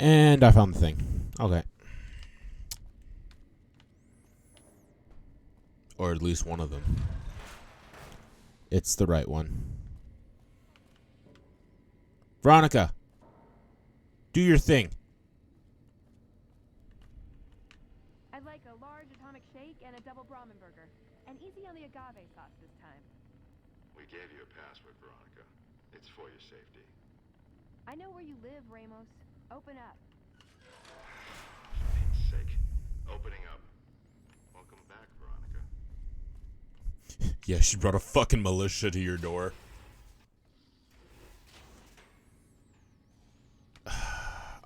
And I found the thing. Okay. Or at least one of them. It's the right one. Veronica! Do your thing. I'd like a large atomic shake and a double Brahmin burger. And easy on the agave sauce this time. We gave you a password, Veronica. It's for your safety. I know where you live, Ramos. Open up. For Pete's sake. Opening up. Welcome back, Veronica. Yeah, she brought a fucking militia to your door.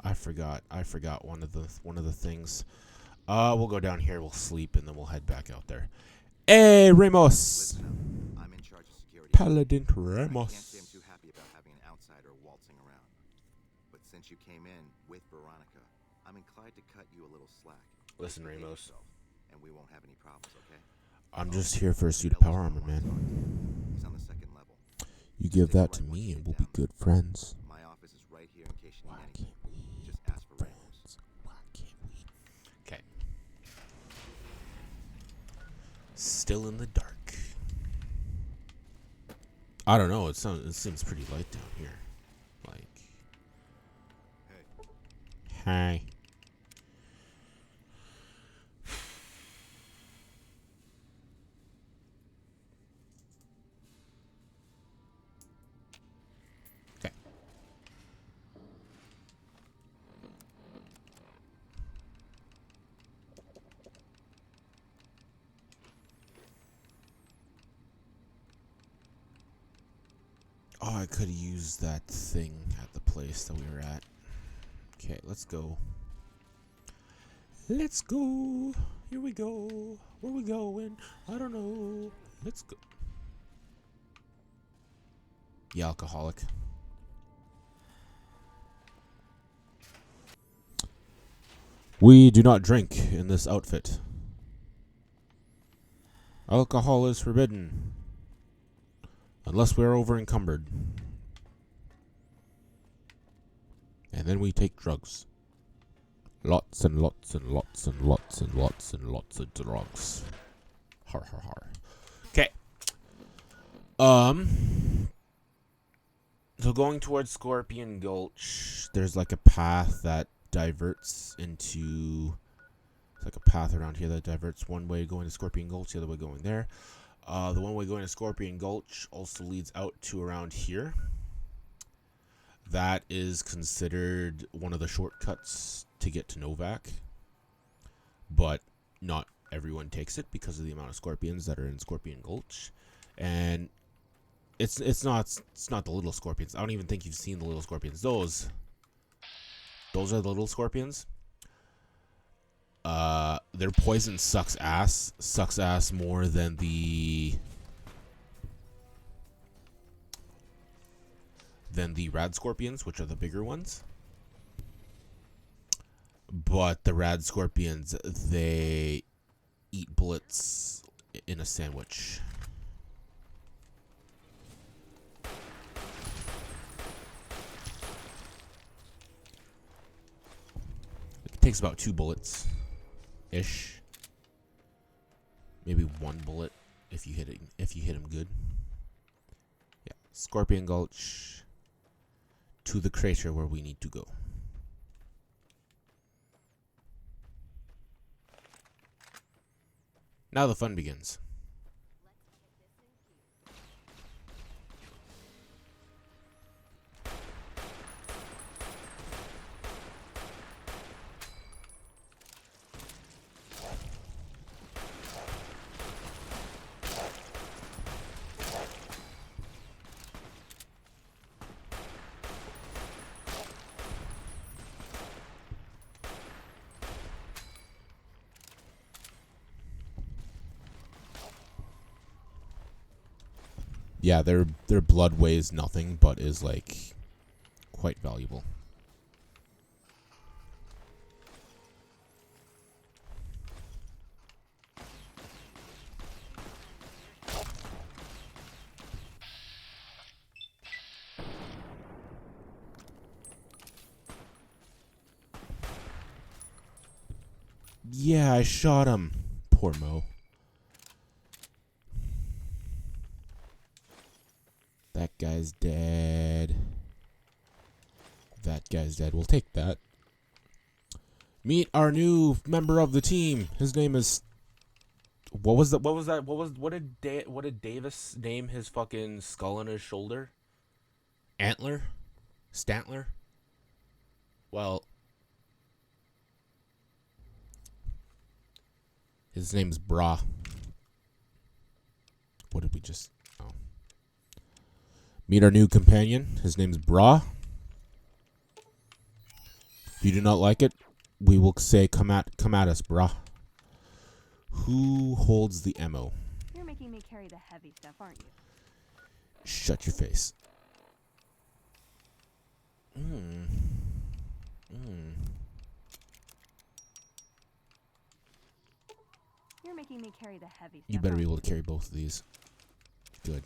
I forgot one of the things. We'll go down here, we'll sleep, and then we'll head back out there. Hey, Ramos! Listen, I'm in charge of security. Paladin I Ramos. can't say I'm too happy about having an outsider waltzing around. But since you came in with Veronica, I'm inclined to cut you a little slack. Listen, Behave Ramos. yourself, and we won't have any problems, okay? I'm just here for a suit of power armor, man. He's on the second level. You give that to me and we'll be good friends. My office is right here in case you Why need can't anything. we Just ask for Ramos. Why can't we? Okay. Still in the dark. I don't know. It seems pretty light down here. Like, hey. Okay. Oh, I could have used that thing at the place that we were at. Okay, let's go. Let's go. Here we go. Where we going? I don't know. Let's go. The alcoholic. We do not drink in this outfit. Alcohol is forbidden. Unless we're over encumbered. And then we take drugs. Lots and lots and lots and lots and lots and lots of drugs. Har har har. Okay. So going towards Scorpion Gulch, there's like a path that diverts into... It's like a path around here that diverts one way going to Scorpion Gulch, the other way going there. The one way going to Scorpion Gulch also leads out to around here. That is considered one of the shortcuts to get to Novak. But not everyone takes it because of the amount of scorpions that are in Scorpion Gulch. And it's not the little scorpions. I don't even think you've seen the little scorpions. Those are the little scorpions. Their poison sucks ass. Sucks ass more than the rad scorpions, which are the bigger ones. But the rad scorpions, they eat bullets in a sandwich. It takes about 2 bullets. Ish. Maybe 1 bullet if you hit him good. Yeah, Scorpion Gulch to the crater where we need to go. Now the fun begins. Yeah, their blood weighs nothing, but is like quite valuable. Yeah, I shot him. Poor Mo. That guy's dead. That guy's dead. We'll take that. Meet our new member of the team. His name is... What did Davis name his fucking skull on his shoulder? Antler? Stantler? Well, his name's Bra. What did we just... Oh. Meet our new companion. His name's Bra. If you do not like it, we will say, come at us, Bra. Who holds the ammo? You're making me carry the heavy stuff, aren't you? Shut your face. You're making me carry the heavy stuff. You better be aren't able to carry both of these. Good.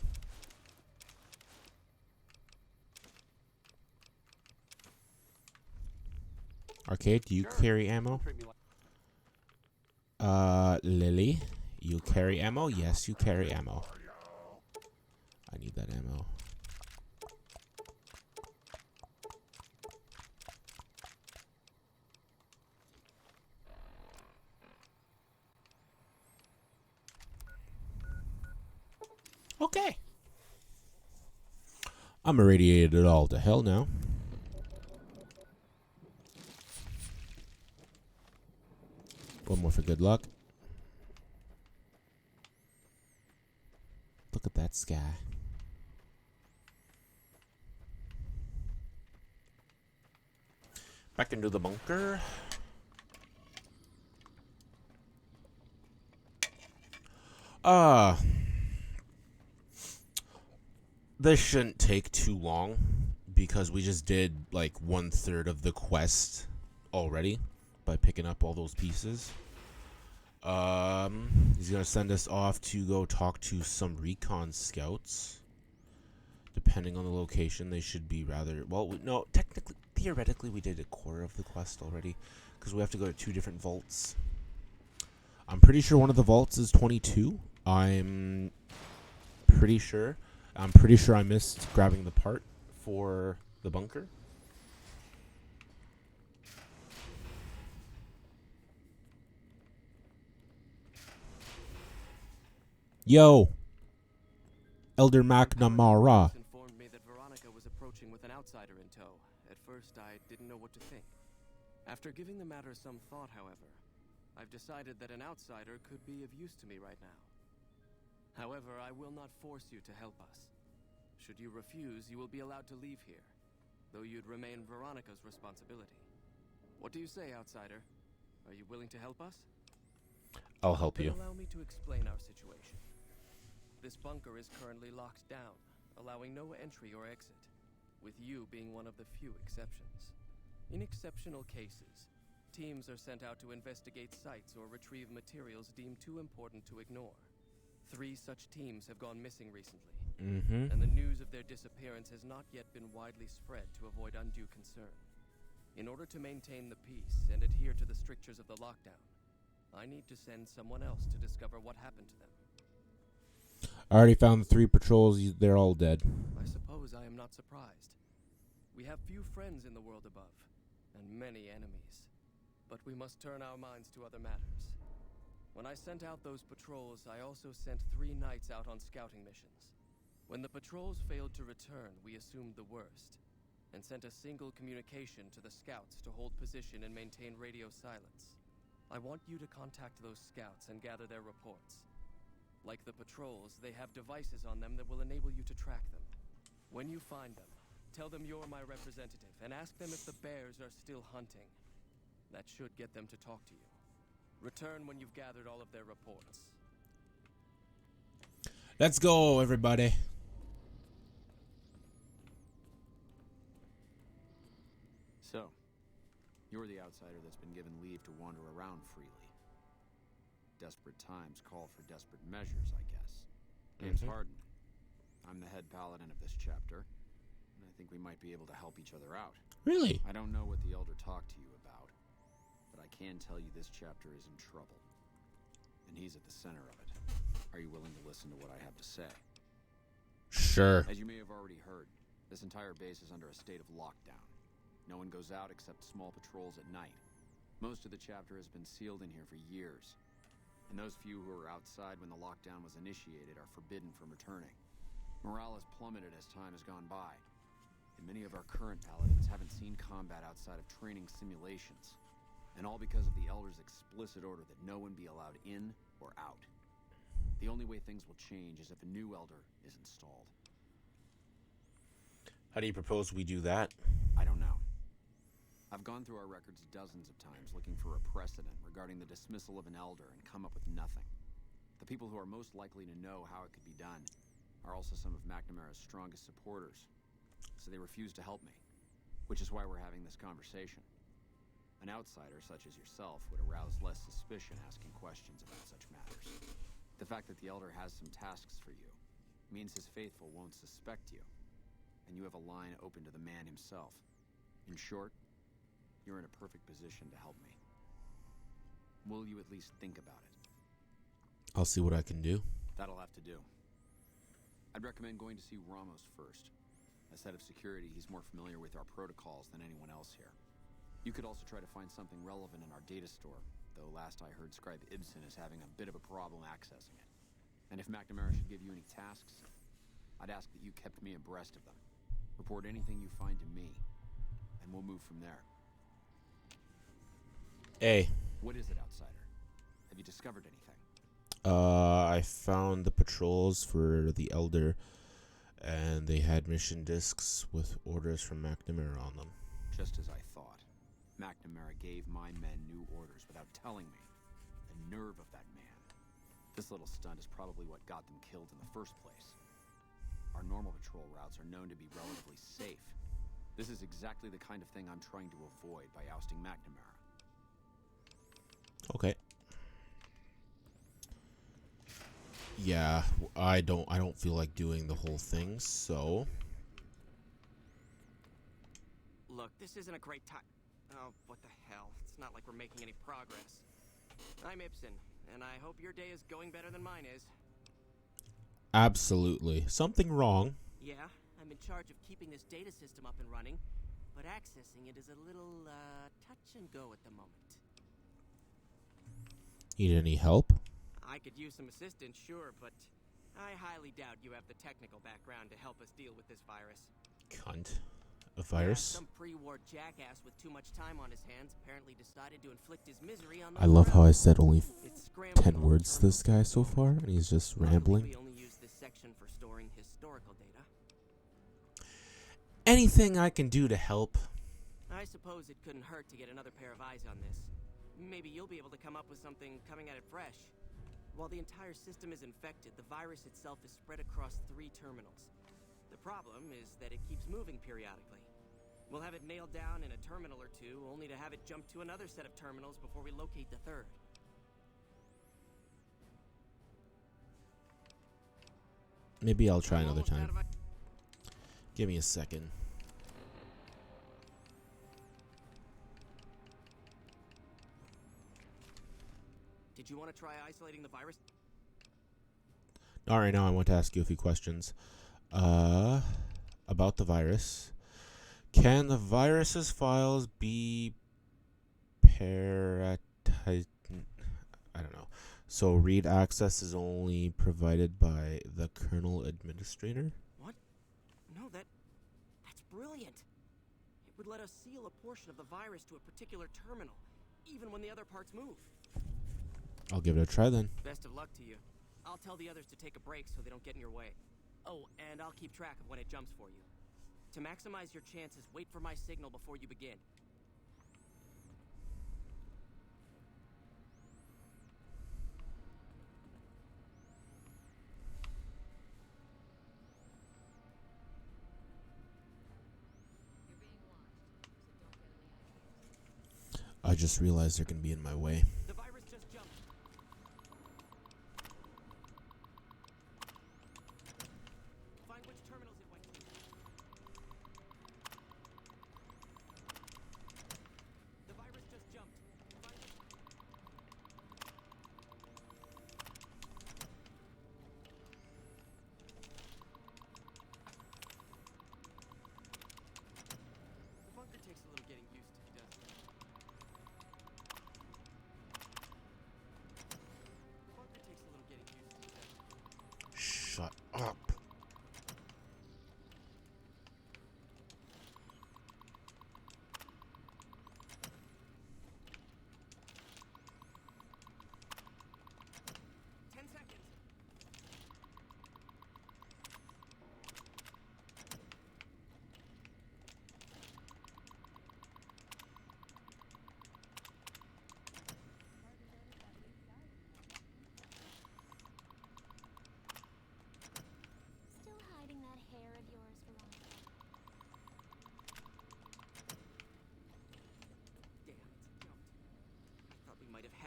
Arcade, do you carry ammo? Lily, you carry ammo? Yes, you carry ammo. I need that ammo. Okay. I'm irradiated it all to hell now. One more for good luck. Look at that sky. Back into the bunker. This shouldn't take too long because we just did like 1/3 of the quest already by picking up all those pieces. He's gonna send us off to go talk to some recon scouts. Depending on the location, they should be rather... Well, no, technically, theoretically, we did a quarter of the quest already because we have to go to 2 different vaults. I'm pretty sure one of the vaults is 22. I'm pretty sure I missed grabbing the part for the bunker. Yo, Elder McNamara. Informed me that Veronica was approaching with an outsider in tow. At first, I didn't know what to think. After giving the matter some thought, however, I've decided that an outsider could be of use to me right now. However, I will not force you to help us. Should you refuse, you will be allowed to leave here, though you'd remain Veronica's responsibility. What do you say, outsider? Are you willing to help us? I'll help Then you. allow me to explain our situation. This bunker is currently locked down, allowing no entry or exit, with you being one of the few exceptions. In exceptional cases, teams are sent out to investigate sites or retrieve materials deemed too important to ignore. 3 such teams have gone missing recently, and the news of their disappearance has not yet been widely spread to avoid undue concern. In order to maintain the peace and adhere to the strictures of the lockdown, I need to send someone else to discover what happened to them. I already found the 3 patrols. They're all dead. I suppose I am not surprised. We have few friends in the world above, and many enemies. But we must turn our minds to other matters. When I sent out those patrols, I also sent 3 knights out on scouting missions. When the patrols failed to return, we assumed the worst, and sent a single communication to the scouts to hold position and maintain radio silence. I want you to contact those scouts and gather their reports. Like the patrols, they have devices on them that will enable you to track them. When you find them, tell them you're my representative and ask them if the bears are still hunting. That should get them to talk to you. Return when you've gathered all of their reports. Let's go, everybody. So, you're the outsider that's been given leave to wander around freely. Desperate times call for desperate measures, I guess. Name's Harden. I'm the head paladin of this chapter, and I think we might be able to help each other out. Really? I don't know what the Elder talked to you about, but I can tell you this chapter is in trouble. And he's at the center of it. Are you willing to listen to what I have to say? Sure. As you may have already heard, this entire base is under a state of lockdown. No one goes out except small patrols at night. Most of the chapter has been sealed in here for years. And those few who were outside when the lockdown was initiated are forbidden from returning. Morale has plummeted as time has gone by. And many of our current paladins haven't seen combat outside of training simulations. And all because of the Elder's explicit order that no one be allowed in or out. The only way things will change is if a new Elder is installed. How do you propose we do that? I don't know. I've gone through our records dozens of times looking for a precedent regarding the dismissal of an Elder and come up with nothing. The people who are most likely to know how it could be done are also some of McNamara's strongest supporters, so they refuse to help me, which is why we're having this conversation. An outsider such as yourself would arouse less suspicion asking questions about such matters. The fact that the Elder has some tasks for you means his faithful won't suspect you, and you have a line open to the man himself. In short, you're in a perfect position to help me. Will you at least think about it? I'll see what I can do. That'll have to do. I'd recommend going to see Ramos first. As head of security, he's more familiar with our protocols than anyone else here. You could also try to find something relevant in our data store, though last I heard Scribe Ibsen is having a bit of a problem accessing it. And if McNamara should give you any tasks, I'd ask that you kept me abreast of them. Report anything you find to me, and we'll move from there. Hey. What is it, outsider? Have you discovered anything? I found the patrols for the Elder, and they had mission discs with orders from McNamara on them. Just as I thought. McNamara gave my men new orders without telling me. The nerve of that man. This little stunt is probably what got them killed in the first place. Our normal patrol routes are known to be relatively safe. This is exactly the kind of thing I'm trying to avoid by ousting McNamara. Okay. Yeah, I don't feel like doing the whole thing, so Look, this isn't a great time. Oh, what the hell? It's not like we're making any progress. I'm Ibsen, and I hope your day is going better than mine is. absolutely. Something wrong. Yeah, I'm in charge of keeping this data system up and running, but accessing it is a little, touch and go at the moment. Need any help? I could use some assistance, sure, but I highly doubt you have the technical background to help us deal with this virus. Cunt. A virus? Yeah, some pre-war jackass with too much time on his hands apparently decided to inflict his misery on I love how I said only It's scrambled 10 all words to the this guy so far, and he's just Luckily, rambling. we only use this section for storing historical data. Anything I can do to help? I suppose it couldn't hurt to get another pair of eyes on this. Maybe you'll be able to come up with something coming at it fresh. While the entire system is infected, the virus itself is spread across 3 terminals. The problem is that it keeps moving periodically. We'll have it nailed down in a terminal or 2, only to have it jump to another set of terminals before we locate the 3rd. Maybe I'll try I'm another almost out time. of Give me a second. Did you want to try isolating the virus? Alright, now I want to ask you a few questions. About the virus. Can the virus's files be I don't know. So read access is only provided by the kernel administrator? What? No, that's brilliant. It would let us seal a portion of the virus to a particular terminal, even when the other parts move. I'll give it a try then. Best of luck to you. I'll tell the others to take a break so they don't get in your way. Oh, and I'll keep track of when it jumps for you. To maximize your chances, wait for my signal before you begin. I just realized they're going to be in my way. The virus just jumped. Find which terminals it went to. The virus just jumped. Find which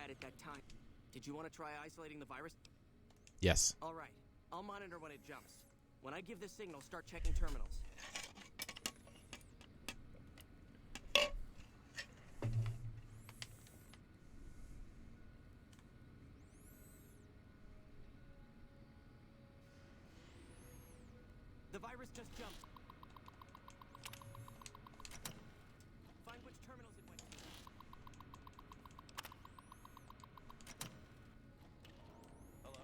had it that time. Did you want to try isolating the virus? Yes. All right. I'll monitor when it jumps. When I give the signal, start checking terminals. The virus just jumped. Find which terminals it went to. Hello?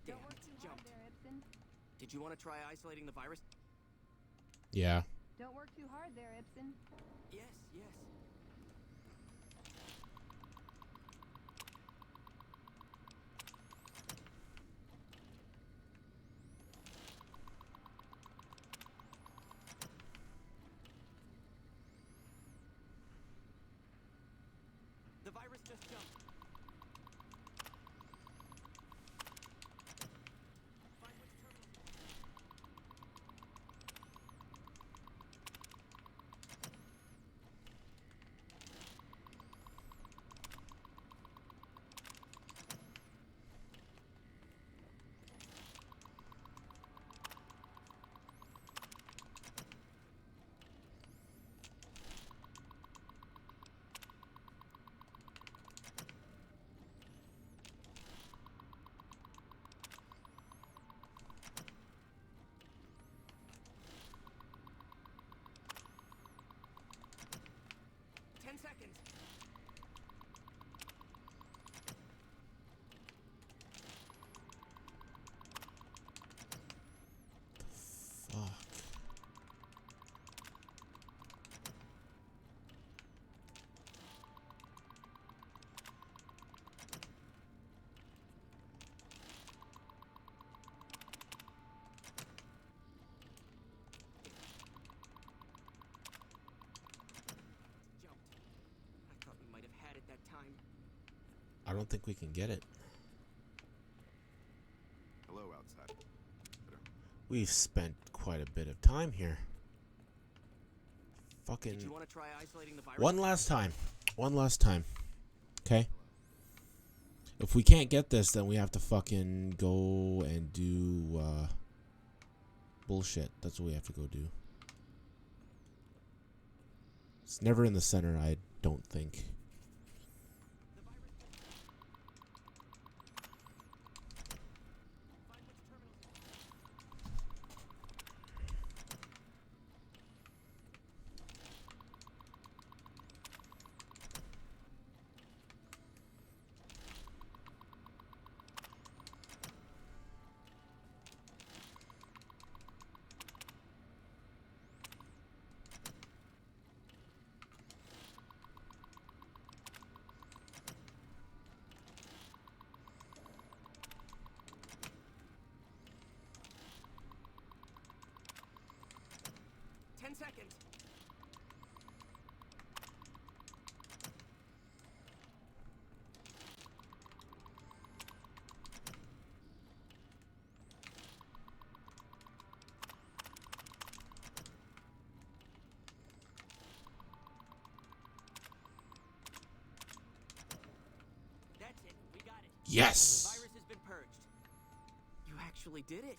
Don't work too hard there, Ibsen. Did you want to try isolating the virus? Yeah. Don't work too hard there, Ibsen. Yes, yes. The virus just jumped. Find which terminal. Seconds. Fuck. I don't think we can get it. Hello, outside. We've spent quite a bit of time here. Fucking. Did you want to try isolating the virus? One last time. One last time. Okay? If we can't get this, then we have to fucking go and do bullshit. That's what we have to go do. It's never in the center, I don't think. Seconds. That's it. We got it. Yes! The virus has been purged. You actually did it.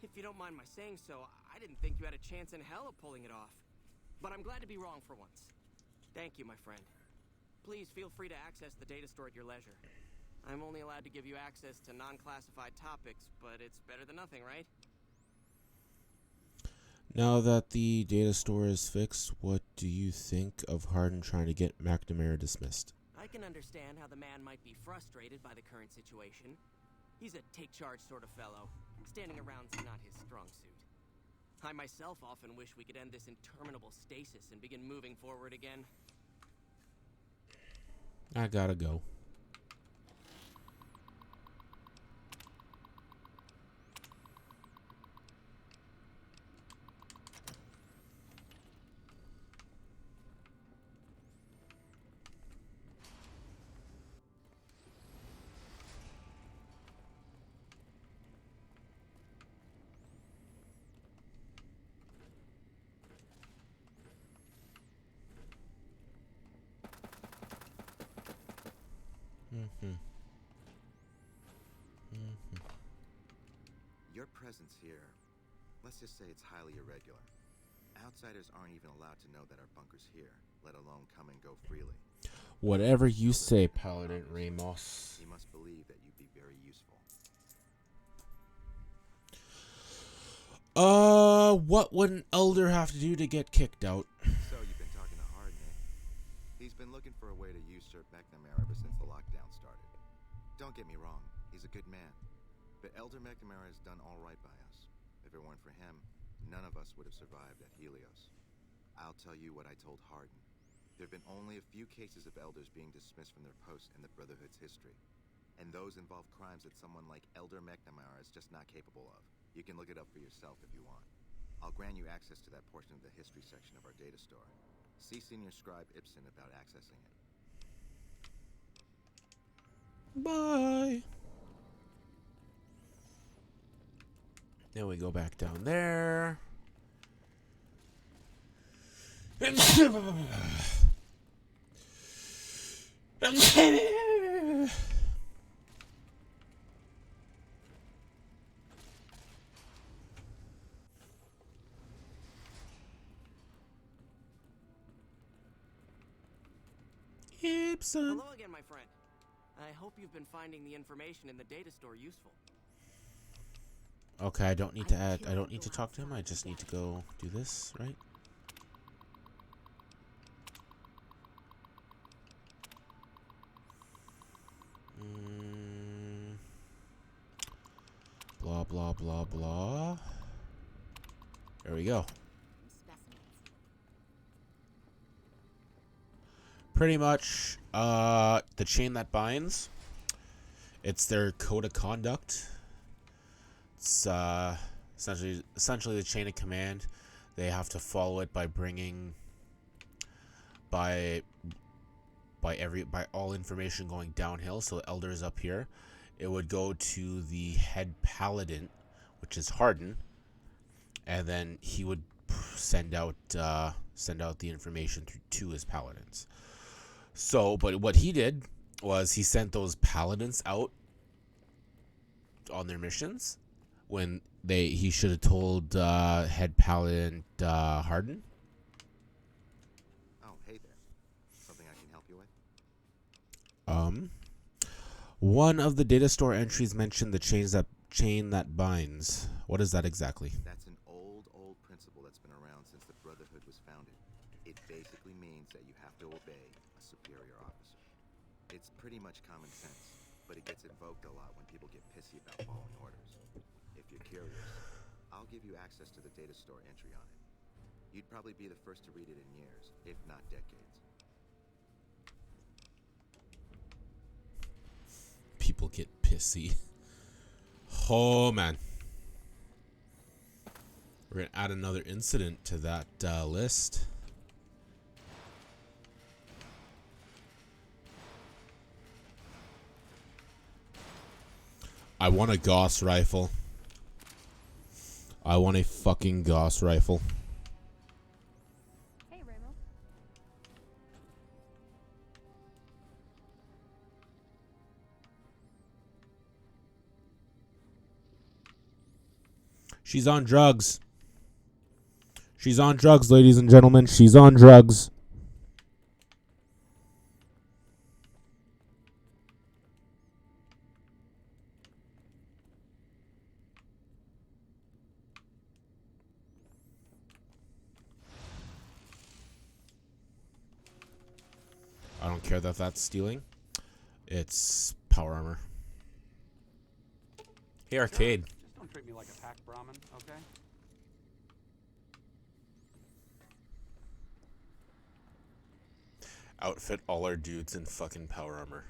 If you don't mind my saying so, I didn't think you had a chance in hell of pulling it off. But I'm glad to be wrong for once. Thank you, my friend. Please feel free to access the data store at your leisure. I'm only allowed to give you access to non-classified topics, but it's better than nothing, right? Now that the data store is fixed, what do you think of Harden trying to get McNamara dismissed? I can understand how the man might be frustrated by the current situation. He's a take-charge sort of fellow. Standing around's not his strong suit. I myself often wish we could end this interminable stasis and begin moving forward again. I gotta go. Your presence here, let's just say it's highly irregular. Outsiders aren't even allowed to know that our bunker's here, let alone come and go freely. Whatever you say, Paladin Ramos. You must believe that you'd be very useful. What would an elder have to do to get kicked out? So you've been talking to Harden, eh? He's been looking for a way to usurp McNamara ever since the lockdown started. Don't get me wrong, he's a good man. But Elder McNamara has done all right by us. If it weren't for him, none of us would have survived at Helios. I'll tell you what I told Harden. There have been only a few cases of elders being dismissed from their posts in the Brotherhood's history. And those involve crimes that someone like Elder McNamara is just not capable of. You can look it up for yourself if you want. I'll grant you access to that portion of the history section of our data store. See Senior Scribe Ibsen about accessing it. Bye. Then we go back down there. Ibsen. Hello again, my friend. I hope you've been finding the information in the data store useful. Okay, I don't need to add. I don't need to talk to him. I just need to go do this, right? Blah blah blah blah. There we go. Pretty much, the chain that binds. It's their code of conduct. It's essentially the chain of command. They have to follow it by bringing by all information going downhill. So the elder is up here. It would go to the head paladin, which is Harden, and then he would send out the information to his paladins. So, but what he did was he sent those paladins out on their missions when he should have told head paladin Harden. Oh, hey there. Something I can help you with? One of the data store entries mentioned the chain that binds. What is that exactly? That's an old principle that's been around since the Brotherhood was founded. It basically means that you have to obey a superior officer. It's pretty much common sense, but it gets invoked a lot when people get pissy about following orders. If you're curious, I'll give you access to the data store entry on it. You'd probably be the first to read it in years, if not decades. People get pissy. Oh man, we're gonna add another incident to that list. I want a Gauss rifle. I want a fucking Gauss rifle. Hey, Ramos. She's on drugs. She's on drugs, ladies and gentlemen. She's on drugs. don't care that that's stealing. It's power armor. Hey, Arcade. Just don't treat me like a pack Brahmin, okay? Outfit all our dudes in fucking power armor.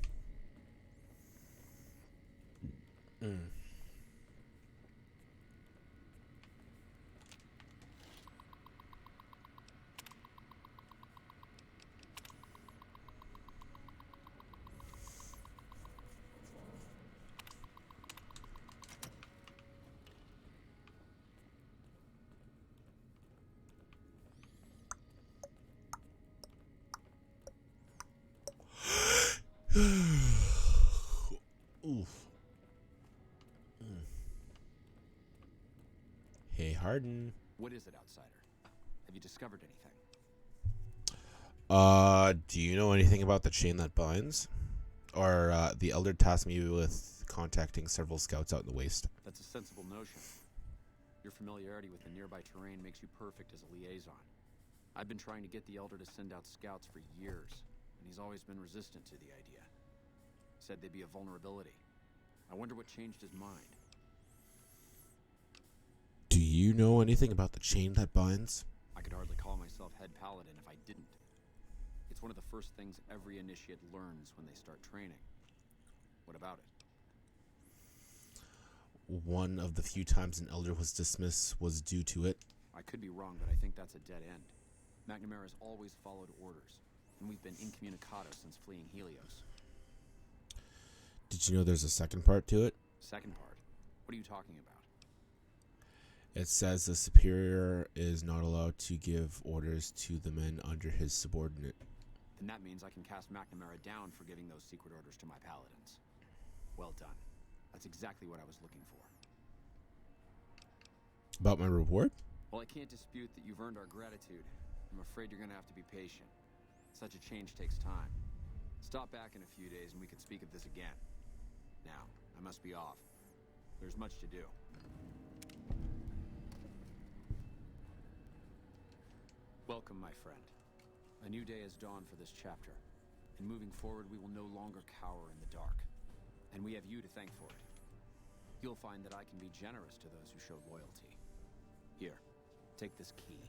Oof. Hey, Harden. What is it, outsider? Have you discovered anything? Do you know anything about the chain that binds? Or, the Elder tasked me with contacting several scouts out in the waste. That's a sensible notion. Your familiarity with the nearby terrain makes you perfect as a liaison. I've been trying to get the Elder to send out scouts for years, and he's always been resistant to the idea. Said they'd be a vulnerability. I wonder what changed his mind. Do you know anything about the chain that binds? I could hardly call myself head paladin if I didn't. It's one of the first things every initiate learns when they start training. What about it? One of the few times an Elder was dismissed was due to it. I could be wrong, but I think that's a dead end. McNamara's always followed orders, and we've been incommunicado since fleeing Helios. Did you know there's a second part to it? Second part? What are you talking about? It says the superior is not allowed to give orders to the men under his subordinate. Then that means I can cast McNamara down for giving those secret orders to my paladins. Well done. That's exactly what I was looking for. About my reward? Well, I can't dispute that you've earned our gratitude. I'm afraid you're gonna have to be patient. Such a change takes time. Stop back in a few days and we can speak of this again. Now, I must be off. There's much to do. Welcome, my friend. A new day has dawned for this chapter, and moving forward we will no longer cower in the dark. And we have you to thank for it. You'll find that I can be generous to those who show loyalty. Here, take this key.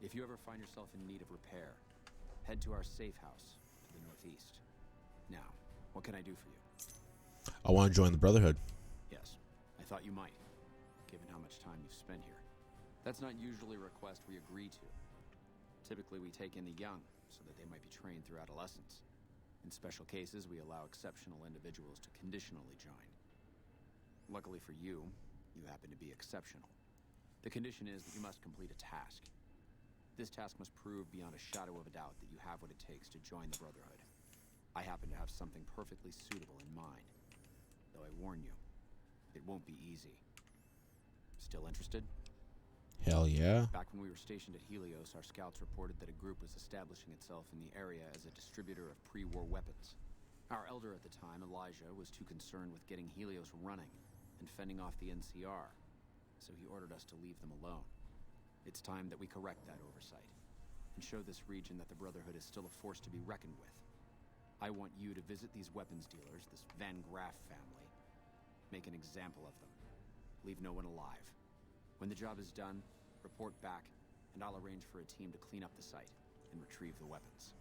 If you ever find yourself in need of repair, head to our safe house to the northeast. Now, what can I do for you? I want to join the Brotherhood. Yes, I thought you might, given how much time you've spent here. That's not usually a request we agree to. Typically, we take in the young, so that they might be trained through adolescence. In special cases, we allow exceptional individuals to conditionally join. Luckily for you, you happen to be exceptional. The condition is that you must complete a task. This task must prove beyond a shadow of a doubt that you have what it takes to join the Brotherhood. I happen to have something perfectly suitable in mind. Though I warn you, it won't be easy. Still interested? Hell yeah. Back when we were stationed at Helios, our scouts reported that a group was establishing itself in the area as a distributor of pre-war weapons. Our elder at the time, Elijah, was too concerned with getting Helios running and fending off the NCR, so he ordered us to leave them alone. It's time that we correct that oversight and show this region that the Brotherhood is still a force to be reckoned with. I want you to visit these weapons dealers, this Van Graff family. Make an example of them. Leave no one alive. When the job is done, report back, and I'll arrange for a team to clean up the site and retrieve the weapons.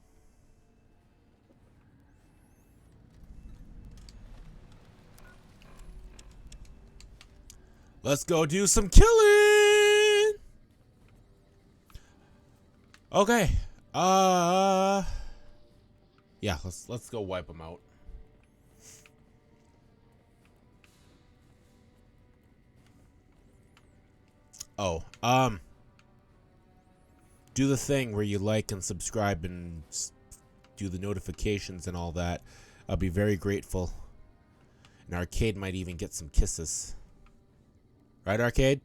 Let's go do some killing. Okay. Yeah, let's go wipe them out. Oh, do the thing where you like and subscribe and do the notifications and all that. I'll be very grateful. And Arcade might even get some kisses. Right, Arcade?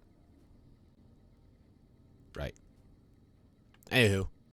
Right. Anywho.